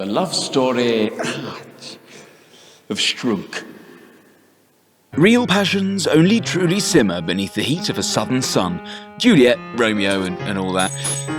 The love story of Strunk. Real passions only truly simmer beneath the heat of a southern sun. Juliet, Romeo, and all that.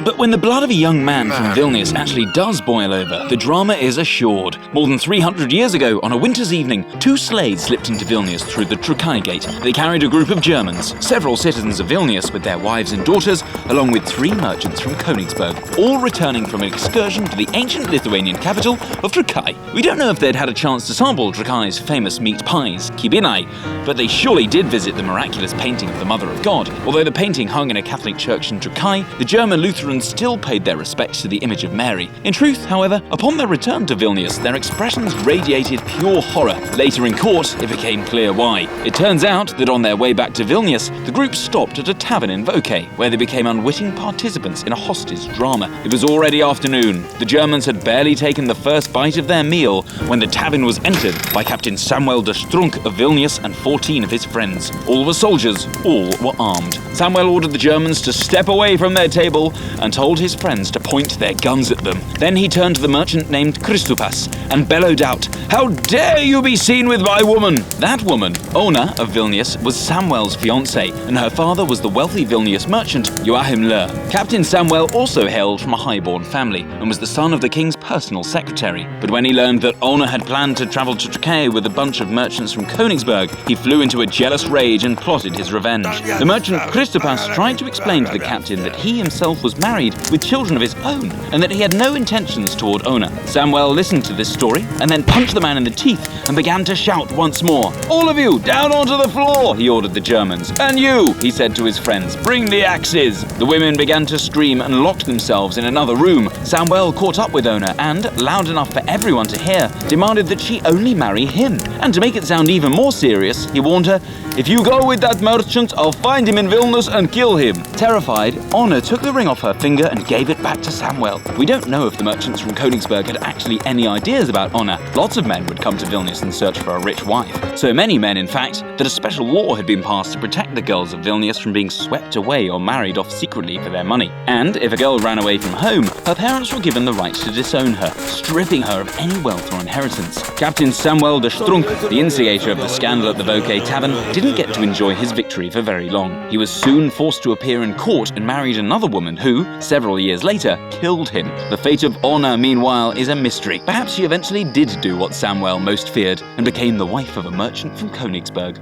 But when the blood of a young man from Vilnius actually does boil over, the drama is assured. More than 300 years ago, on a winter's evening, 2 sleighs slipped into Vilnius through the Trakai gate. They carried a group of Germans, several citizens of Vilnius with their wives and daughters, along with 3 merchants from Königsberg, all returning from an excursion to the ancient Lithuanian capital of Trakai. We don't know if they'd had a chance to sample Trakai's famous meat pies, kibinai, but they surely did visit the miraculous painting of the Mother of God. Although the painting hung in a Catholic church in Trakai, the German Lutherans still paid their respects to the image of Mary. In truth, however, upon their return to Vilnius, their expressions radiated pure horror. Later in court, it became clear why. It turns out that on their way back to Vilnius, the group stopped at a tavern in Voke, where they became unwitting participants in a hostage drama. It was already afternoon. The Germans had barely taken the first bite of their meal when the tavern was entered by Captain Samuel de Strunk of Vilnius and 14 of his friends. All were soldiers, all were armed. Samuel ordered the Germans to step away from their table and told his friends to point their guns at them. Then he turned to the merchant named Kristupas and bellowed out, "How dare you be seen with my woman?" That woman, Ona of Vilnius, was Samuel's fiancée, and her father was the wealthy Vilnius merchant Joachim Löhr. Captain Samuel also hailed from a high-born family and was the son of the king's personal secretary. But when he learned that Ona had planned to travel to Trakai with a bunch of merchants from Königsberg, he flew into a jealous rage and plotted his revenge. The merchant Kristupas tried to explain to the captain that he himself was married with children of his own and that he had no intentions toward Ona. Samuel listened to this story and then punched the man in the teeth and began to shout once more. "All of you, down onto the floor," he ordered the Germans. "And you," he said to his friends, "bring the axes." The women began to scream and locked themselves in another room. Samuel caught up with Ona and, loud enough for everyone to hear, demanded that she only marry him. And to make it sound even more serious, he warned her, "If you go with that merchant, I'll find him in Vilnius and kill him." Terrified, Ona took the ring off her finger and gave it back to Samuel. We don't know if the merchants from Königsberg had actually any ideas about Ona. Lots of men would come to Vilnius in search for a rich wife. So many men, in fact, that a special law had been passed to protect the girls of Vilnius from being swept away or married off secretly for their money. And if a girl ran away from home, her parents were given the right to disown her, stripping her of any wealth or inheritance. Captain Samuel de Strunk, the instigator of the scandal at the Voke tavern, didn't get to enjoy his victory for very long. He was soon forced to appear in court and married another woman who, several years later, killed him. The fate of Ona, meanwhile, is a mystery. Perhaps she eventually did do what Samuel most feared and became the wife of a merchant from Königsberg.